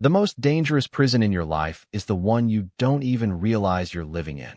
The most dangerous prison in your life is the one you don't even realize you're living in.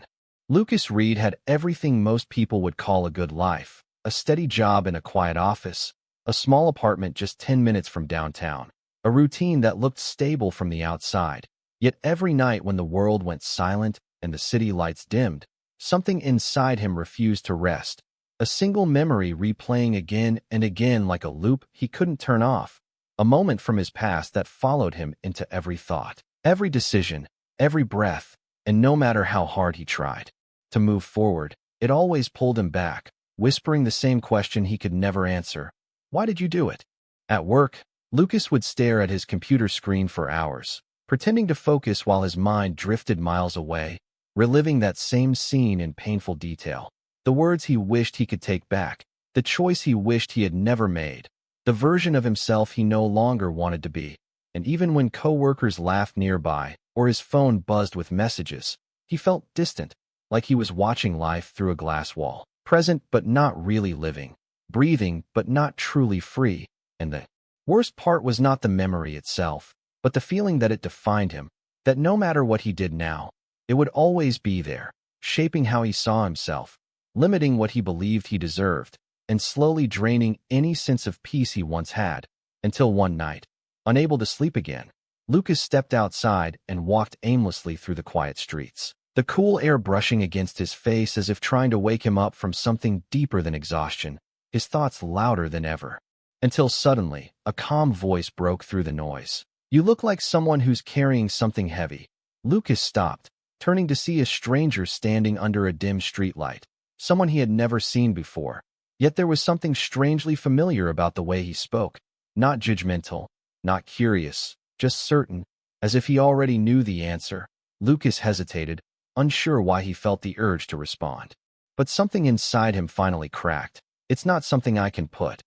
Lucas Reed had everything most people would call a good life: a steady job in a quiet office, a small apartment just 10 minutes from downtown, a routine that looked stable from the outside. Yet every night when the world went silent and the city lights dimmed, something inside him refused to rest. A single memory replaying again and again like a loop he couldn't turn off. A moment from his past that followed him into every thought, every decision, every breath, and no matter how hard he tried to move forward, it always pulled him back, whispering the same question he could never answer. Why did you do it? At work, Lucas would stare at his computer screen for hours, pretending to focus while his mind drifted miles away, reliving that same scene in painful detail. The words he wished he could take back, the choice he wished he had never made, the version of himself he no longer wanted to be. And even when coworkers laughed nearby or his phone buzzed with messages, he felt distant, like he was watching life through a glass wall, present but not really living, breathing but not truly free. And the worst part was not the memory itself, but the feeling that it defined him, that no matter what he did now, it would always be there, shaping how he saw himself, limiting what he believed he deserved, and slowly draining any sense of peace he once had, until one night, unable to sleep again, Lucas stepped outside and walked aimlessly through the quiet streets, the cool air brushing against his face as if trying to wake him up from something deeper than exhaustion, his thoughts louder than ever. Until suddenly, a calm voice broke through the noise. "You look like someone who's carrying something heavy." Lucas stopped, turning to see a stranger standing under a dim streetlight, someone he had never seen before. Yet there was something strangely familiar about the way he spoke, not judgmental, not curious, just certain, as if he already knew the answer. Lucas hesitated, unsure why he felt the urge to respond. But something inside him finally cracked. "It's not something I can put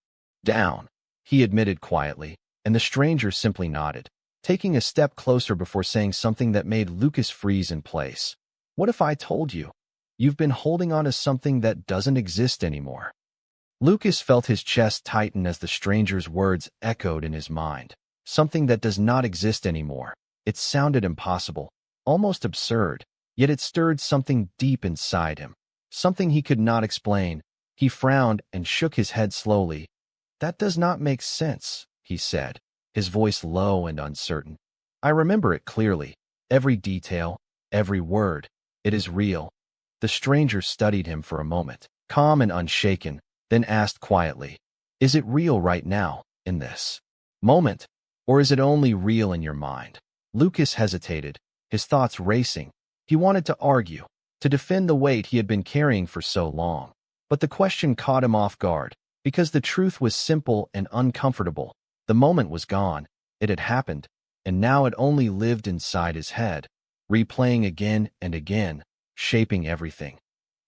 down," he admitted quietly, and the stranger simply nodded, taking a step closer before saying something that made Lucas freeze in place. "What if I told you? You've been holding on to something that doesn't exist anymore." Lucas felt his chest tighten as the stranger's words echoed in his mind. Something that does not exist anymore. It sounded impossible, almost absurd, yet it stirred something deep inside him, something he could not explain. He frowned and shook his head slowly. "That does not make sense," he said, his voice low and uncertain. "I remember it clearly, every detail, every word. It is real." The stranger studied him for a moment, calm and unshaken, then asked quietly, "Is it real right now, in this moment, or is it only real in your mind?" Lucas hesitated, his thoughts racing. He wanted to argue, to defend the weight he had been carrying for so long. But the question caught him off guard, because the truth was simple and uncomfortable. The moment was gone, it had happened, and now it only lived inside his head, replaying again and again, shaping everything.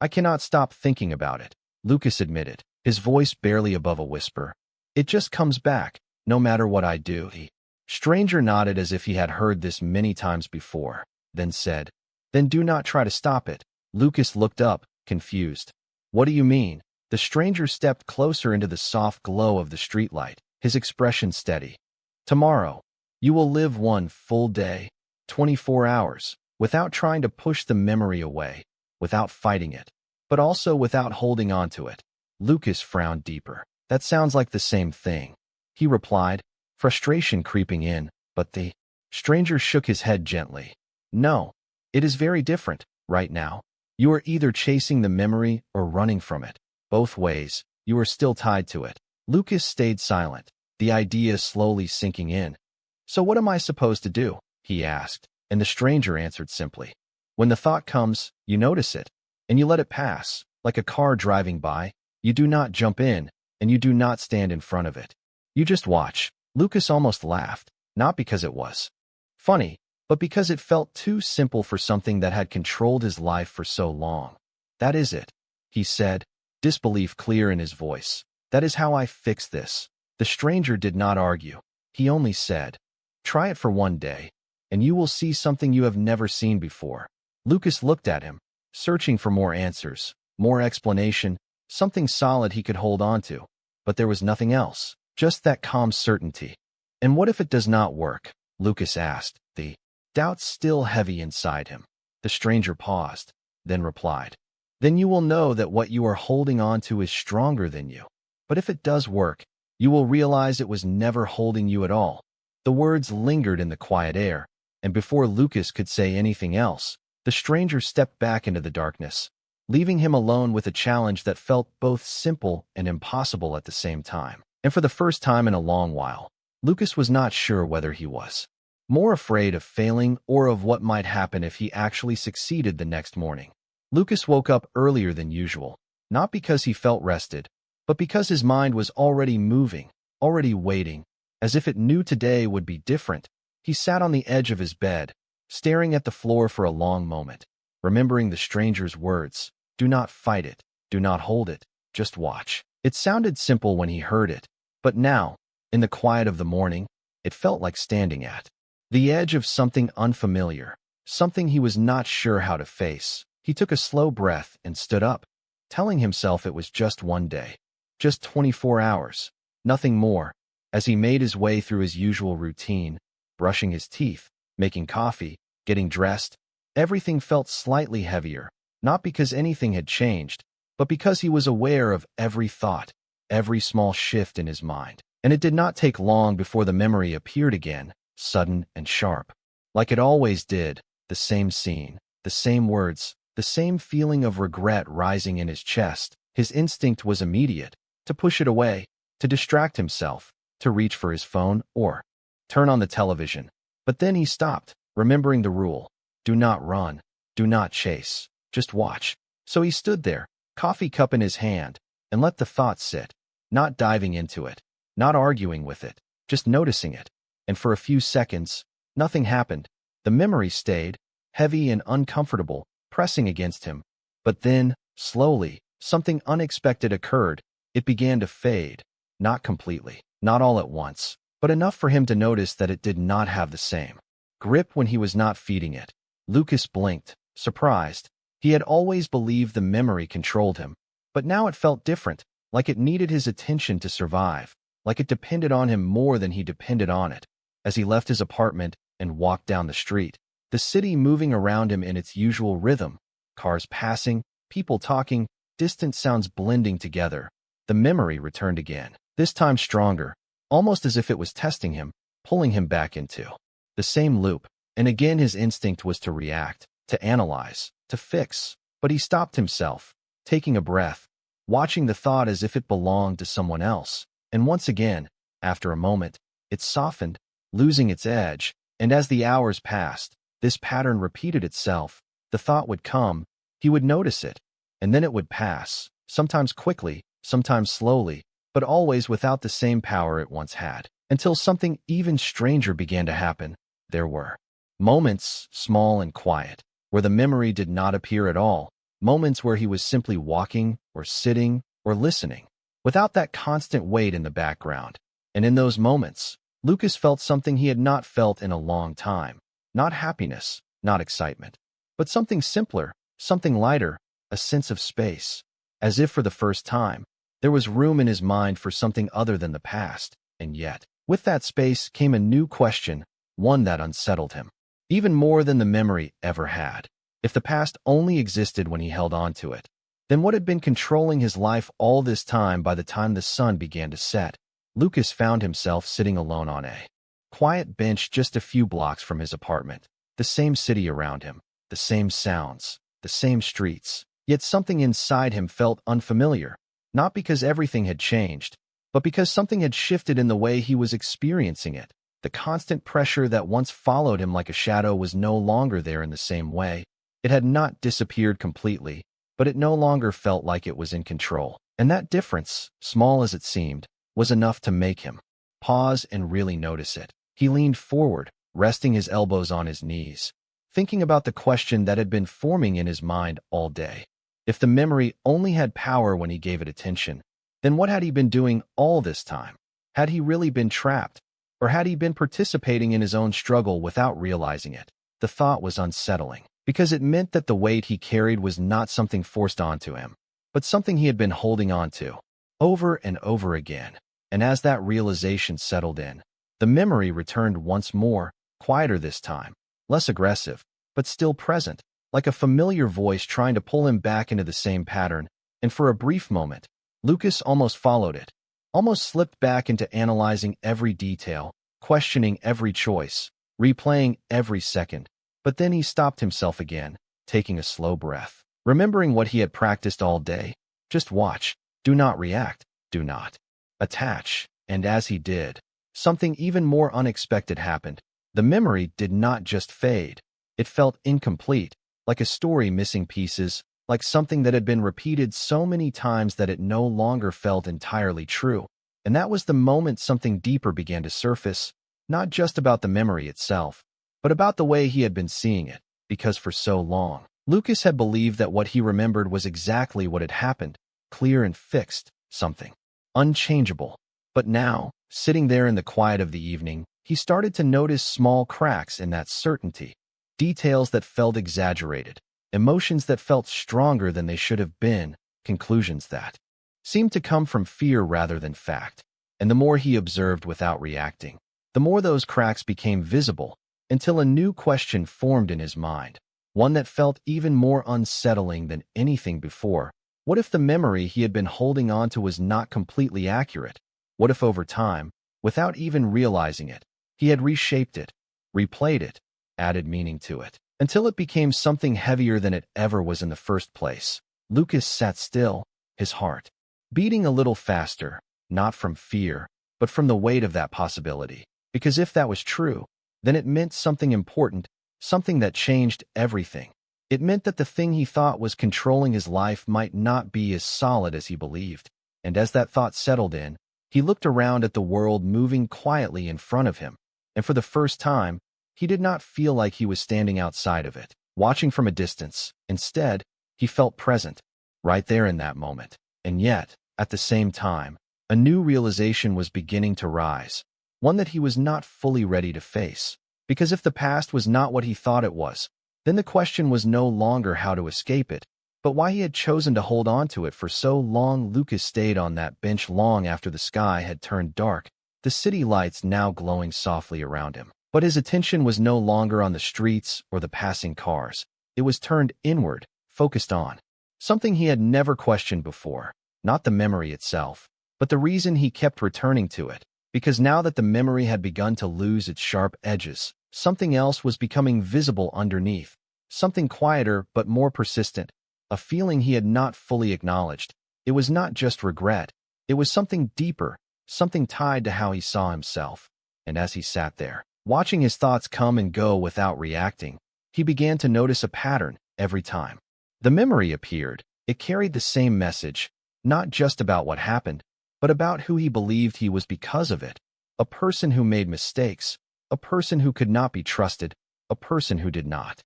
"I cannot stop thinking about it," Lucas admitted, his voice barely above a whisper. "It just comes back, no matter what I do." The stranger nodded as if he had heard this many times before, then said, "Then do not try to stop it." Lucas looked up, confused. "What do you mean?" The stranger stepped closer into the soft glow of the streetlight, his expression steady. "Tomorrow, you will live one full day, 24 hours, without trying to push the memory away, without fighting it, but also without holding on to it." Lucas frowned deeper. "That sounds like the same thing," he replied, frustration creeping in, but the stranger shook his head gently. "No, it is very different. Right now, you are either chasing the memory or running from it. Both ways, you are still tied to it." Lucas stayed silent, the idea slowly sinking in. "So what am I supposed to do?" he asked, and the stranger answered simply. "When the thought comes, you notice it, and you let it pass, like a car driving by. You do not jump in, and you do not stand in front of it. You just watch." Lucas almost laughed, not because it was funny, but because it felt too simple for something that had controlled his life for so long. "That is it," he said, disbelief clear in his voice. "That is how I fix this." The stranger did not argue. He only said, "Try it for one day, and you will see something you have never seen before." Lucas looked at him, searching for more answers, more explanation, something solid he could hold on to. But there was nothing else, just that calm certainty. "And what if it does not work?" Lucas asked, the doubt still heavy inside him. The stranger paused, then replied, "Then you will know that what you are holding on to is stronger than you. But if it does work, you will realize it was never holding you at all." The words lingered in the quiet air, and before Lucas could say anything else, the stranger stepped back into the darkness, leaving him alone with a challenge that felt both simple and impossible at the same time. And for the first time in a long while, Lucas was not sure whether he was more afraid of failing or of what might happen if he actually succeeded the next morning. Lucas woke up earlier than usual, not because he felt rested, but because his mind was already moving, already waiting, as if it knew today would be different. He sat on the edge of his bed, staring at the floor for a long moment, remembering the stranger's words, "Do not fight it, do not hold it, just watch." It sounded simple when he heard it, but now, in the quiet of the morning, it felt like standing at the edge of something unfamiliar, something he was not sure how to face. He took a slow breath and stood up, telling himself it was just one day, just 24 hours, nothing more. As he made his way through his usual routine, brushing his teeth, making coffee, getting dressed, everything felt slightly heavier, not because anything had changed, but because he was aware of every thought, every small shift in his mind. And it did not take long before the memory appeared again, sudden and sharp. Like it always did, the same scene, the same words, the same feeling of regret rising in his chest. His instinct was immediate, to push it away, to distract himself, to reach for his phone or turn on the television. But then he stopped, remembering the rule: do not run, do not chase, just watch. So he stood there, coffee cup in his hand, and let the thought sit, not diving into it, not arguing with it, just noticing it. And for a few seconds, nothing happened. The memory stayed, heavy and uncomfortable, pressing against him. But then, slowly, something unexpected occurred. It began to fade, not completely, not all at once, but enough for him to notice that it did not have the same grip when he was not feeding it. Lucas blinked, surprised. He had always believed the memory controlled him, but now it felt different, like it needed his attention to survive, like it depended on him more than he depended on it. As he left his apartment and walked down the street, the city moving around him in its usual rhythm, cars passing, people talking, distant sounds blending together, the memory returned again, this time stronger, almost as if it was testing him, pulling him back into the same loop. And again his instinct was to react, to analyze, to fix. But he stopped himself, taking a breath, watching the thought as if it belonged to someone else. And once again, after a moment, it softened, losing its edge. And as the hours passed, this pattern repeated itself. The thought would come, he would notice it, and then it would pass, sometimes quickly, sometimes slowly, but always without the same power it once had, until something even stranger began to happen. There were moments, small and quiet, where the memory did not appear at all, moments where he was simply walking, or sitting, or listening, without that constant weight in the background. And in those moments, Lucas felt something he had not felt in a long time. Not happiness, not excitement, but something simpler, something lighter, a sense of space. As if for the first time, there was room in his mind for something other than the past. And yet, with that space came a new question, one that unsettled him, even more than the memory ever had. If the past only existed when he held on to it, then what had been controlling his life all this time? By the time the sun began to set, Lucas found himself sitting alone on a quiet bench just a few blocks from his apartment. The same city around him, the same sounds, the same streets. Yet something inside him felt unfamiliar, not because everything had changed, but because something had shifted in the way he was experiencing it. The constant pressure that once followed him like a shadow was no longer there in the same way. It had not disappeared completely, but it no longer felt like it was in control. And that difference, small as it seemed, was enough to make him pause and really notice it. He leaned forward, resting his elbows on his knees, thinking about the question that had been forming in his mind all day. If the memory only had power when he gave it attention, then what had he been doing all this time? Had he really been trapped? Or had he been participating in his own struggle without realizing it? The thought was unsettling, because it meant that the weight he carried was not something forced onto him, but something he had been holding on to, over and over again. And as that realization settled in, the memory returned once more, quieter this time, less aggressive, but still present, like a familiar voice trying to pull him back into the same pattern, and for a brief moment, Lucas almost followed it, almost slipped back into analyzing every detail, questioning every choice, replaying every second. But then he stopped himself again, taking a slow breath, remembering what he had practiced all day. Just watch, do not react, do not attach. And as he did, something even more unexpected happened. The memory did not just fade. It felt incomplete, like a story missing pieces, like something that had been repeated so many times that it no longer felt entirely true. And that was the moment something deeper began to surface, not just about the memory itself, but about the way he had been seeing it, because for so long, Lucas had believed that what he remembered was exactly what had happened, clear and fixed, something unchangeable. But now, sitting there in the quiet of the evening, he started to notice small cracks in that certainty, details that felt exaggerated, emotions that felt stronger than they should have been, conclusions that seemed to come from fear rather than fact. And the more he observed without reacting, the more those cracks became visible, until a new question formed in his mind, one that felt even more unsettling than anything before. What if the memory he had been holding on to was not completely accurate? What if over time, without even realizing it, he had reshaped it, replayed it, added meaning to it, until it became something heavier than it ever was in the first place? Lucas sat still, his heart beating a little faster, not from fear, but from the weight of that possibility. Because if that was true, then it meant something important, something that changed everything. It meant that the thing he thought was controlling his life might not be as solid as he believed. And as that thought settled in, he looked around at the world moving quietly in front of him. And for the first time, he did not feel like he was standing outside of it, watching from a distance. Instead, he felt present, right there in that moment. And yet, at the same time, a new realization was beginning to rise, one that he was not fully ready to face. Because if the past was not what he thought it was, then the question was no longer how to escape it, but why he had chosen to hold on to it for so long. Lucas stayed on that bench long after the sky had turned dark, the city lights now glowing softly around him. But his attention was no longer on the streets or the passing cars. It was turned inward, focused on something he had never questioned before, not the memory itself, but the reason he kept returning to it. Because now that the memory had begun to lose its sharp edges, something else was becoming visible underneath, something quieter but more persistent, a feeling he had not fully acknowledged. It was not just regret, it was something deeper, something tied to how he saw himself. And as he sat there, watching his thoughts come and go without reacting, he began to notice a pattern every time the memory appeared. It carried the same message, not just about what happened, but about who he believed he was because of it. A person who made mistakes, a person who could not be trusted, a person who did not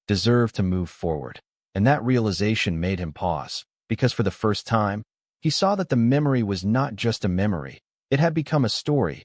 deserve to move forward. And that realization made him pause, because for the first time, he saw that the memory was not just a memory. It had become a story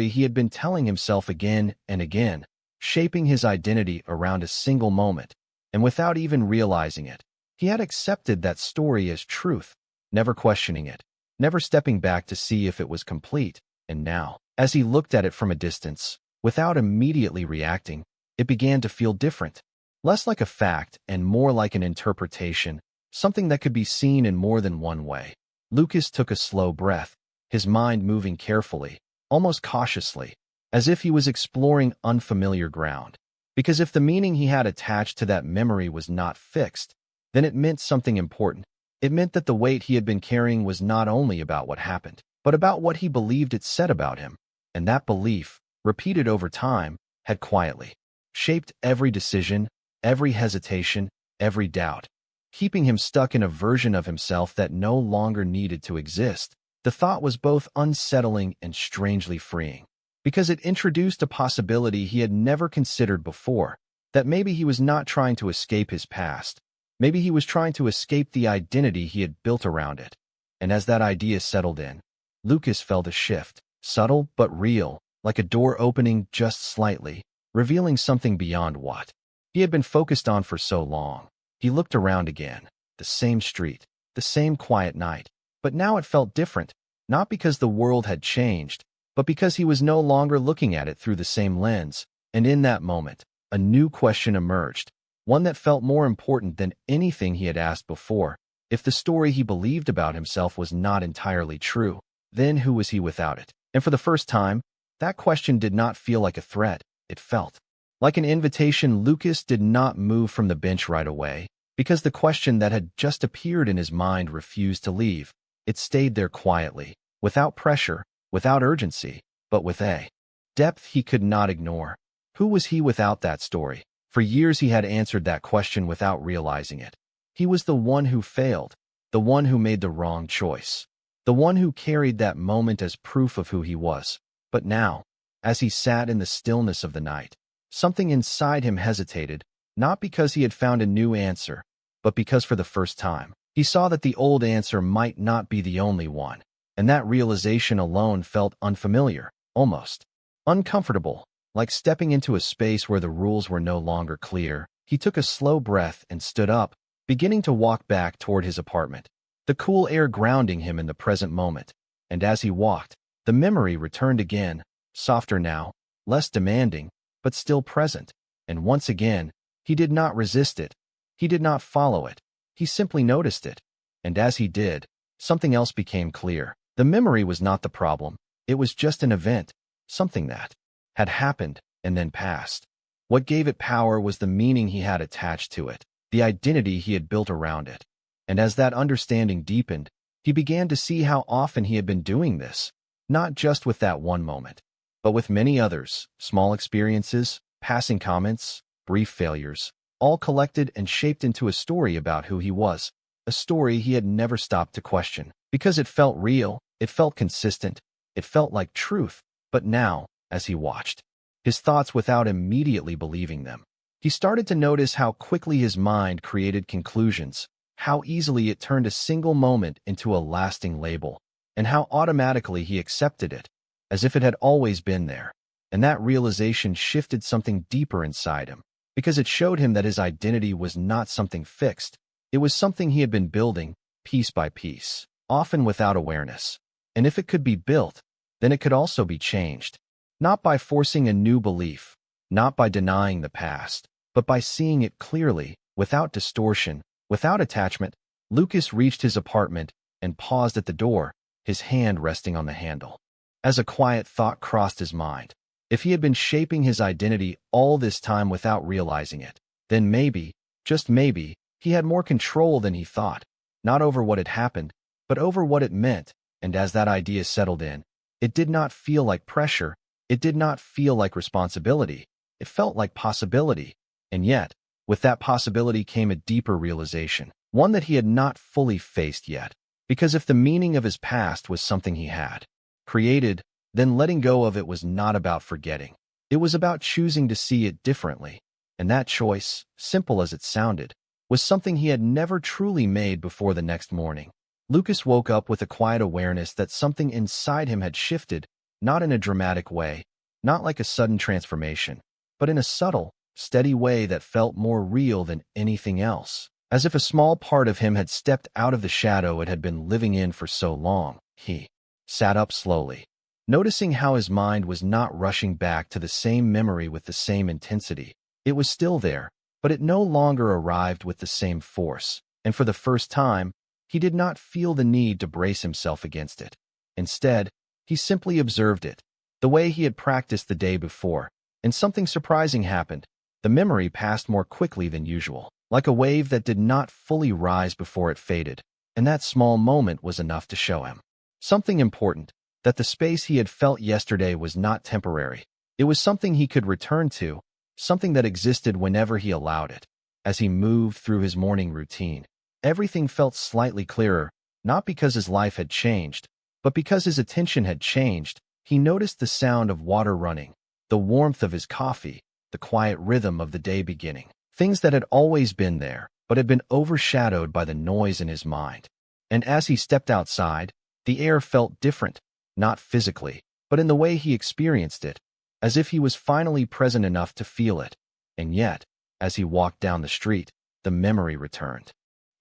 he had been telling himself again and again, shaping his identity around a single moment. And without even realizing it, he had accepted that story as truth, never questioning it, never stepping back to see if it was complete. And now, as he looked at it from a distance, without immediately reacting, it began to feel different, less like a fact and more like an interpretation, something that could be seen in more than one way. Lucas took a slow breath, his mind moving carefully, almost cautiously, as if he was exploring unfamiliar ground. Because if the meaning he had attached to that memory was not fixed, then it meant something important. It meant that the weight he had been carrying was not only about what happened, but about what he believed it said about him. And that belief, repeated over time, had quietly shaped every decision, every hesitation, every doubt, keeping him stuck in a version of himself that no longer needed to exist. The thought was both unsettling and strangely freeing, because it introduced a possibility he had never considered before, that maybe he was not trying to escape his past. Maybe he was trying to escape the identity he had built around it. And as that idea settled in, Lucas felt a shift, subtle but real, like a door opening just slightly, revealing something beyond what he had been focused on for so long. He looked around again, the same street, the same quiet night, but now it felt different, not because the world had changed, but because he was no longer looking at it through the same lens. And in that moment, a new question emerged, one that felt more important than anything he had asked before. If the story he believed about himself was not entirely true, then who was he without it? And for the first time, that question did not feel like a threat. It felt like an invitation. Lucas did not move from the bench right away, because the question that had just appeared in his mind refused to leave. It stayed there quietly, without pressure, without urgency, but with a depth he could not ignore. Who was he without that story? For years he had answered that question without realizing it. He was the one who failed, the one who made the wrong choice, the one who carried that moment as proof of who he was. But now, as he sat in the stillness of the night, something inside him hesitated, not because he had found a new answer, but because for the first time, he saw that the old answer might not be the only one. And that realization alone felt unfamiliar, almost uncomfortable, like stepping into a space where the rules were no longer clear. He took a slow breath and stood up, beginning to walk back toward his apartment, the cool air grounding him in the present moment. And as he walked, the memory returned again, softer now, less demanding, but still present. And once again, he did not resist it. He did not follow it. He simply noticed it. And as he did, something else became clear. The memory was not the problem. It was just an event, something that had happened and then passed. What gave it power was the meaning he had attached to it, the identity he had built around it. And as that understanding deepened, he began to see how often he had been doing this, not just with that one moment, but with many others, small experiences, passing comments, brief failures, all collected and shaped into a story about who he was, a story he had never stopped to question, because it felt real, it felt consistent, it felt like truth. But now, as he watched his thoughts without immediately believing them, he started to notice how quickly his mind created conclusions, how easily it turned a single moment into a lasting label, and how automatically he accepted it, as if it had always been there. And that realization shifted something deeper inside him, because it showed him that his identity was not something fixed. It was something he had been building, piece by piece, often without awareness. And if it could be built, then it could also be changed. Not by forcing a new belief, not by denying the past, but by seeing it clearly, without distortion, without attachment. Lucas reached his apartment and paused at the door, his hand resting on the handle. As a quiet thought crossed his mind, if he had been shaping his identity all this time without realizing it, then maybe, just maybe, he had more control than he thought, not over what had happened, but over what it meant. And as that idea settled in, it did not feel like pressure, it did not feel like responsibility, it felt like possibility. And yet, with that possibility came a deeper realization, one that he had not fully faced yet. Because if the meaning of his past was something he had created, then letting go of it was not about forgetting. It was about choosing to see it differently. And that choice, simple as it sounded, was something he had never truly made before. The next morning, Lucas woke up with a quiet awareness that something inside him had shifted, not in a dramatic way, not like a sudden transformation, but in a subtle, steady way that felt more real than anything else. As if a small part of him had stepped out of the shadow it had been living in for so long. He sat up slowly, noticing how his mind was not rushing back to the same memory with the same intensity. It was still there, but it no longer arrived with the same force. And for the first time, he did not feel the need to brace himself against it. Instead, he simply observed it, the way he had practiced the day before. And something surprising happened. The memory passed more quickly than usual, like a wave that did not fully rise before it faded. And that small moment was enough to show him something important, that the space he had felt yesterday was not temporary. It was something he could return to, something that existed whenever he allowed it. As he moved through his morning routine, everything felt slightly clearer, not because his life had changed, but because his attention had changed. He noticed the sound of water running, the warmth of his coffee, the quiet rhythm of the day beginning. Things that had always been there, but had been overshadowed by the noise in his mind. And as he stepped outside, the air felt different, not physically, but in the way he experienced it, as if he was finally present enough to feel it. And yet, as he walked down the street, the memory returned.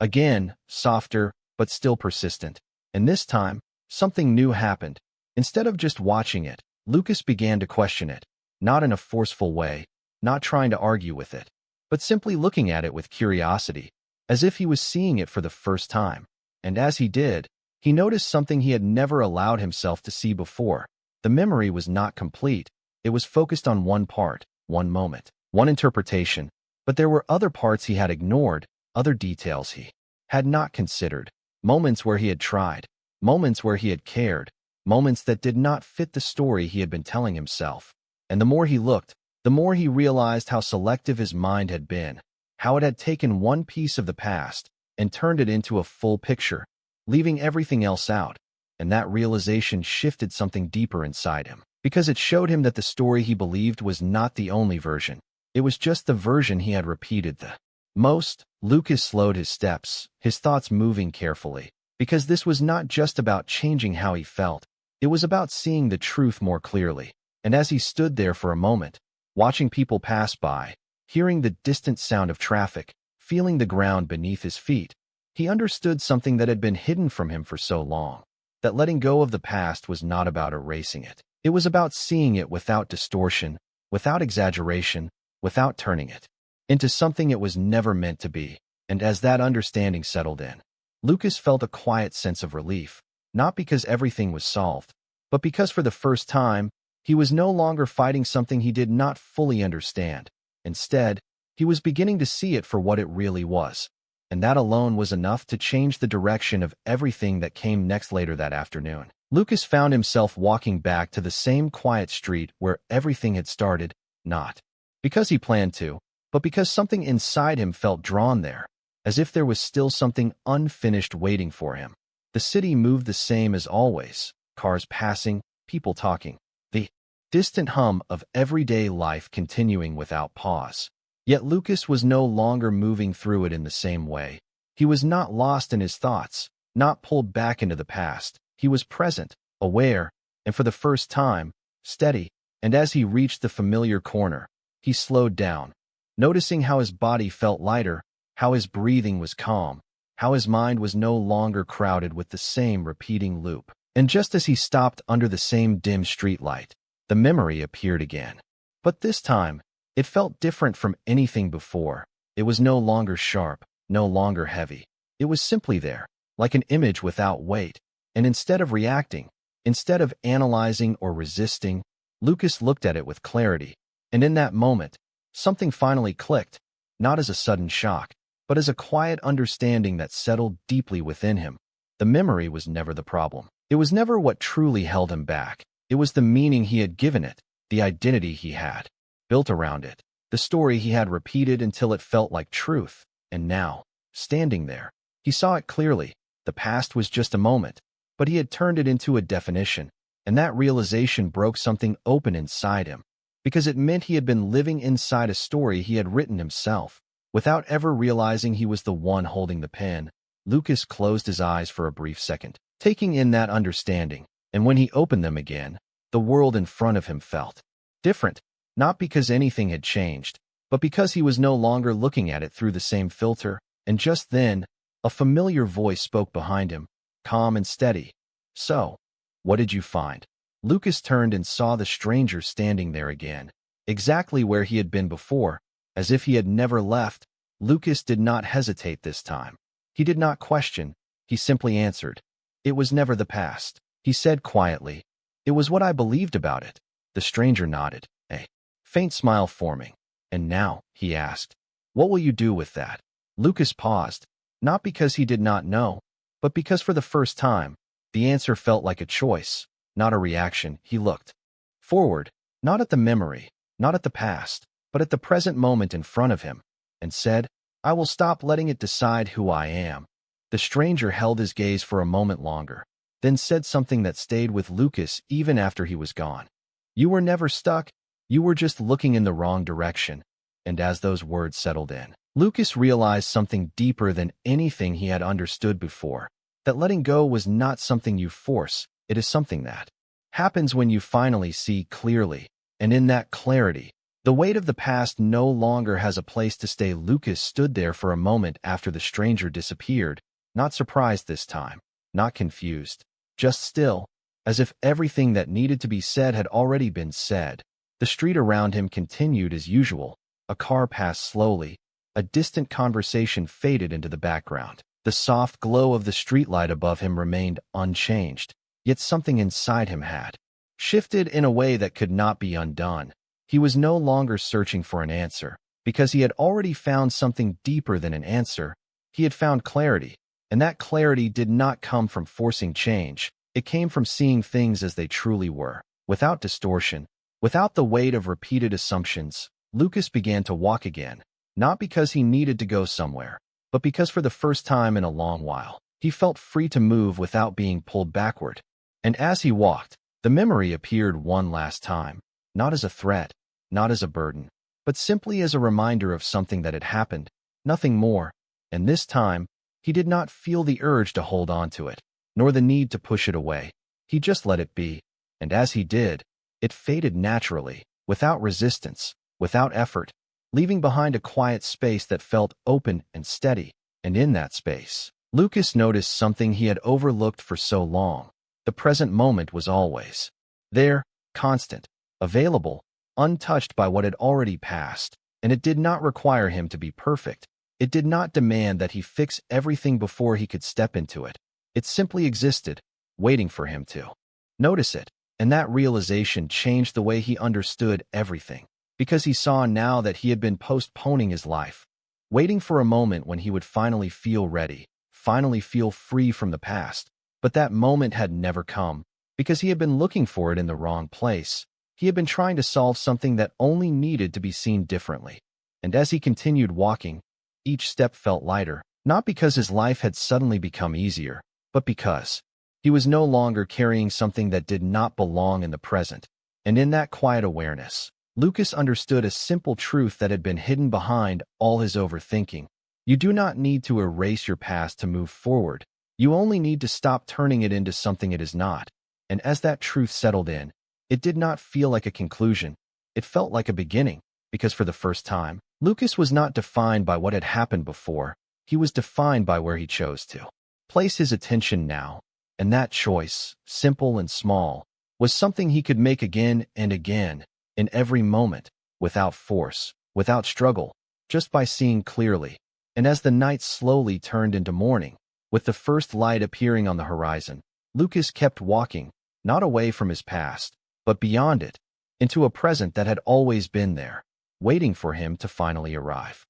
Again, softer, but still persistent. And this time, something new happened. Instead of just watching it, Lucas began to question it. not in a forceful way, not trying to argue with it, but simply looking at it with curiosity, as if he was seeing it for the first time. And as he did, he noticed something he had never allowed himself to see before. The memory was not complete. It was focused on one part, one moment, one interpretation, but there were other parts he had ignored, other details he had not considered, moments where he had tried, moments where he had cared, moments that did not fit the story he had been telling himself. And the more he looked, the more he realized how selective his mind had been, how it had taken one piece of the past and turned it into a full picture, leaving everything else out. And that realization shifted something deeper inside him, because it showed him that the story he believed was not the only version. It was just the version he had repeated the most. Lucas slowed his steps, his thoughts moving carefully, because this was not just about changing how he felt. It was about seeing the truth more clearly. And as he stood there for a moment, watching people pass by, hearing the distant sound of traffic, feeling the ground beneath his feet, he understood something that had been hidden from him for so long, that letting go of the past was not about erasing it. It was about seeing it without distortion, without exaggeration, without turning it into something it was never meant to be. And as that understanding settled in, Lucas felt a quiet sense of relief, not because everything was solved, but because for the first time, he was no longer fighting something he did not fully understand. Instead, he was beginning to see it for what it really was. And that alone was enough to change the direction of everything that came next. Later that afternoon, Lucas found himself walking back to the same quiet street where everything had started, not because he planned to, but because something inside him felt drawn there, as if there was still something unfinished waiting for him. The city moved the same as always, cars passing, people talking, the distant hum of everyday life continuing without pause. Yet Lucas was no longer moving through it in the same way. He was not lost in his thoughts, not pulled back into the past. He was present, aware, and for the first time, steady. And as he reached the familiar corner, he slowed down, noticing how his body felt lighter, how his breathing was calm, how his mind was no longer crowded with the same repeating loop. And just as he stopped under the same dim streetlight, the memory appeared again. But this time, it felt different from anything before. It was no longer sharp, no longer heavy. It was simply there, like an image without weight. And instead of reacting, instead of analyzing or resisting, Lucas looked at it with clarity. And in that moment, something finally clicked, not as a sudden shock, but as a quiet understanding that settled deeply within him. The memory was never the problem. It was never what truly held him back. It was the meaning he had given it, the identity he had built around it, the story he had repeated until it felt like truth. And now, standing there, he saw it clearly. The past was just a moment, but he had turned it into a definition, and that realization broke something open inside him, because it meant he had been living inside a story he had written himself. Without ever realizing he was the one holding the pen, Lucas closed his eyes for a brief second, taking in that understanding, and when he opened them again, the world in front of him felt different, not because anything had changed, but because he was no longer looking at it through the same filter. And just then, a familiar voice spoke behind him, calm and steady. "So, what did you find?" Lucas turned and saw the stranger standing there again, exactly where he had been before, as if he had never left. Lucas did not hesitate this time. He did not question. He simply answered. "It was never the past," he said quietly. "It was what I believed about it." The stranger nodded, a faint smile forming. "And now," he asked, "what will you do with that?" Lucas paused, not because he did not know, but because for the first time, the answer felt like a choice, not a reaction. He looked forward, not at the memory, not at the past, but at the present moment in front of him, and said, "I will stop letting it decide who I am." The stranger held his gaze for a moment longer, then said something that stayed with Lucas even after he was gone. "You were never stuck, you were just looking in the wrong direction." And as those words settled in, Lucas realized something deeper than anything he had understood before, that letting go was not something you force, it is something that happens when you finally see clearly. And in that clarity, the weight of the past no longer has a place to stay. Lucas stood there for a moment after the stranger disappeared, not surprised this time, not confused, just still, as if everything that needed to be said had already been said. The street around him continued as usual. A car passed slowly. A distant conversation faded into the background. The soft glow of the streetlight above him remained unchanged, yet something inside him had shifted in a way that could not be undone. He was no longer searching for an answer, because he had already found something deeper than an answer. He had found clarity, and that clarity did not come from forcing change. It came from seeing things as they truly were, without distortion, without the weight of repeated assumptions. Lucas began to walk again, not because he needed to go somewhere, but because for the first time in a long while, he felt free to move without being pulled backward. And as he walked, the memory appeared one last time, not as a threat, not as a burden, but simply as a reminder of something that had happened, nothing more. And this time, he did not feel the urge to hold on to it, nor the need to push it away. He just let it be, and as he did, it faded naturally, without resistance, without effort, leaving behind a quiet space that felt open and steady. And in that space, Lucas noticed something he had overlooked for so long. The present moment was always there, constant, available, untouched by what had already passed, and it did not require him to be perfect. It did not demand that he fix everything before he could step into it. It simply existed, waiting for him to notice it, and that realization changed the way he understood everything, because he saw now that he had been postponing his life, waiting for a moment when he would finally feel ready, finally feel free from the past. But that moment had never come, because he had been looking for it in the wrong place. He had been trying to solve something that only needed to be seen differently. And as he continued walking, each step felt lighter, not because his life had suddenly become easier, but because he was no longer carrying something that did not belong in the present. And in that quiet awareness, Lucas understood a simple truth that had been hidden behind all his overthinking. You do not need to erase your past to move forward. You only need to stop turning it into something it is not. And as that truth settled in, it did not feel like a conclusion. It felt like a beginning, because for the first time, Lucas was not defined by what had happened before. He was defined by where he chose to place his attention now. And that choice, simple and small, was something he could make again and again, in every moment, without force, without struggle, just by seeing clearly. And as the night slowly turned into morning, with the first light appearing on the horizon, Lucas kept walking, not away from his past, but beyond it, into a present that had always been there, waiting for him to finally arrive.